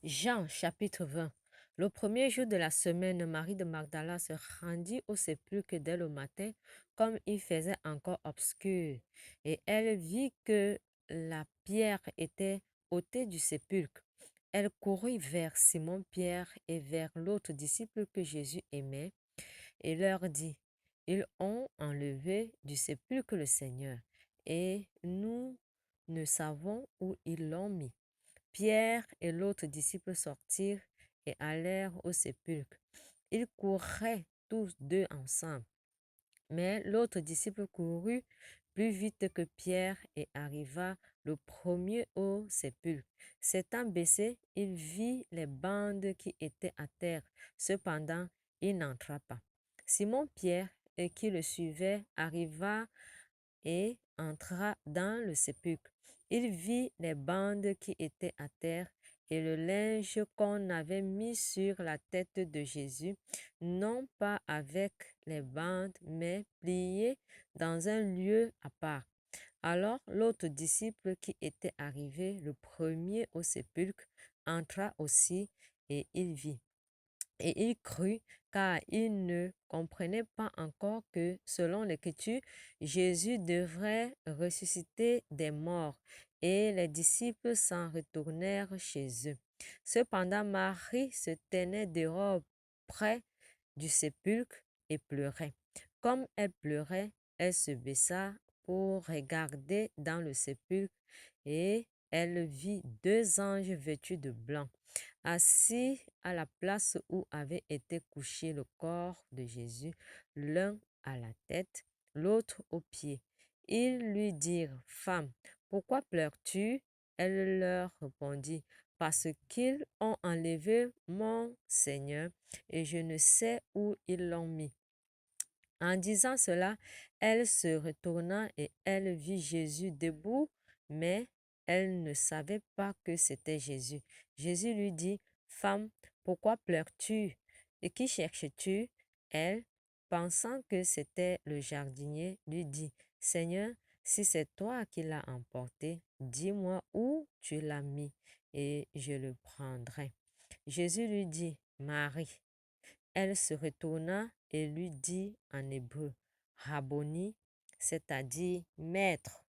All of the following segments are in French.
Jean chapitre 20. Le premier jour de la semaine, Marie de Magdala se rendit au sépulcre dès le matin, comme il faisait encore obscur, et elle vit que la pierre était ôtée du sépulcre. Elle courut vers Simon-Pierre et vers l'autre disciple que Jésus aimait, et leur dit, ils ont enlevé du sépulcre le Seigneur, et nous ne savons où ils l'ont mis. Pierre et l'autre disciple sortirent et allèrent au sépulcre. Ils couraient tous deux ensemble. Mais l'autre disciple courut plus vite que Pierre et arriva le premier au sépulcre. S'étant baissé, il vit les bandes qui étaient à terre. Cependant, il n'entra pas. Simon-Pierre, qui le suivait, arriva et entra dans le sépulcre. Il vit les bandes qui étaient à terre et le linge qu'on avait mis sur la tête de Jésus, non pas avec les bandes, mais plié dans un lieu à part. Alors l'autre disciple qui était arrivé le premier au sépulcre entra aussi et il vit. Et il crut, car il ne comprenait pas encore que, selon l'Écriture, Jésus devrait ressusciter des morts. Et les disciples s'en retournèrent chez eux. Cependant, Marie se tenait dehors près du sépulcre et pleurait. Comme elle pleurait, elle se baissa pour regarder dans le sépulcre et elle vit deux anges vêtus de blanc, assis à la place où avait été couché le corps de Jésus, l'un à la tête, l'autre aux pieds. Ils lui dirent, Femme, pourquoi pleures-tu? Elle leur répondit, Parce qu'ils ont enlevé mon Seigneur et je ne sais où ils l'ont mis. En disant cela, elle se retourna et elle vit Jésus debout, mais elle ne savait pas que c'était Jésus. Jésus lui dit, Femme, pourquoi pleures-tu? Et qui cherches-tu? Elle, pensant que c'était le jardinier, lui dit, Seigneur, si c'est toi qui l'as emporté, dis-moi où tu l'as mis, et je le prendrai. Jésus lui dit, Marie. Elle se retourna et lui dit en hébreu, Rabboni, c'est-à-dire Maître.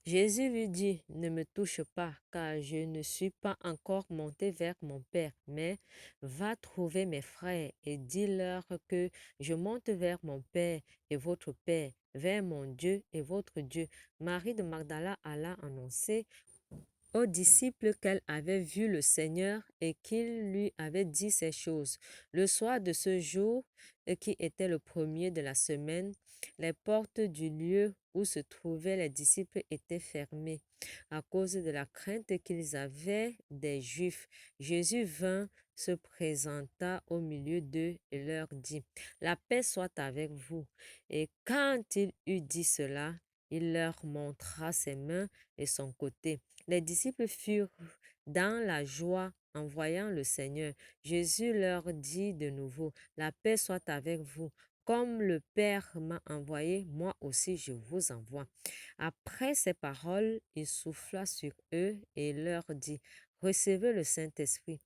Jésus lui dit, Ne me touche pas, car je ne suis pas encore monté vers mon Père, mais va trouver mes frères et dis-leur que je monte vers mon Père et votre Père, vers mon Dieu et votre Dieu. Marie de Magdala alla annoncer aux disciples qu'elle avait vu le Seigneur et qu'il lui avait dit ces choses. Le soir de ce jour, qui était le premier de la semaine, les portes du lieu où se trouvaient les disciples étaient fermées à cause de la crainte qu'ils avaient des Juifs. Jésus vint, se présenta au milieu d'eux et leur dit, La paix soit avec vous. Et quand il eut dit cela, il leur montra ses mains et son côté. Les disciples furent dans la joie en voyant le Seigneur. Jésus leur dit de nouveau, La paix soit avec vous. Comme le Père m'a envoyé, moi aussi je vous envoie. Après ces paroles, il souffla sur eux et leur dit, Recevez le Saint-Esprit.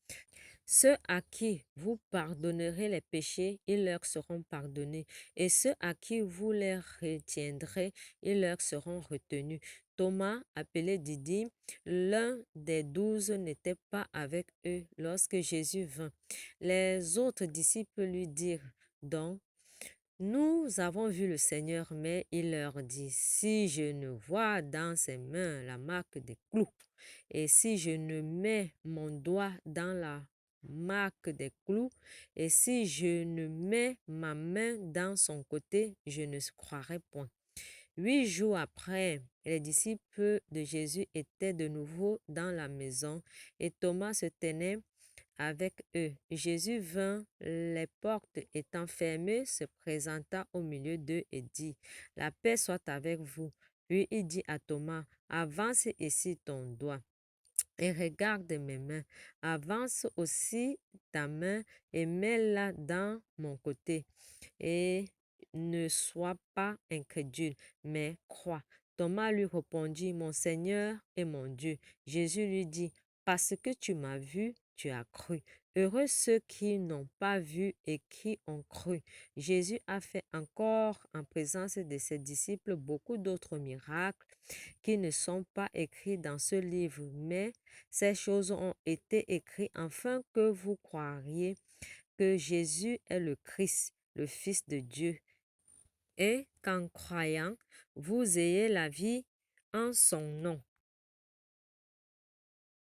Ceux à qui vous pardonnerez les péchés, ils leur seront pardonnés. Et ceux à qui vous les retiendrez, ils leur seront retenus. Thomas, appelé Didyme, l'un des 12, n'était pas avec eux lorsque Jésus vint. Les autres disciples lui dirent donc, Nous avons vu le Seigneur, mais il leur dit, Si je ne vois dans ses mains la marque des clous, et si je ne mets mon doigt dans la marque des clous, et si je ne mets ma main dans son côté, je ne croirai point. 8 jours après, les disciples de Jésus étaient de nouveau dans la maison et Thomas se tenait avec eux. Jésus vint, les portes étant fermées, se présenta au milieu d'eux et dit, La paix soit avec vous. Puis il dit à Thomas, Avance ici ton doigt et regarde mes mains. Avance aussi ta main et mets-la dans mon côté. Et ne sois pas incrédule, mais crois. Thomas lui répondit, Mon Seigneur et mon Dieu. Jésus lui dit, Parce que tu m'as vu, tu as cru. Heureux ceux qui n'ont pas vu et qui ont cru. Jésus a fait encore en présence de ses disciples beaucoup d'autres miracles qui ne sont pas écrits dans ce livre, mais ces choses ont été écrites afin que vous croiriez que Jésus est le Christ, le Fils de Dieu, et qu'en croyant, vous ayez la vie en son nom.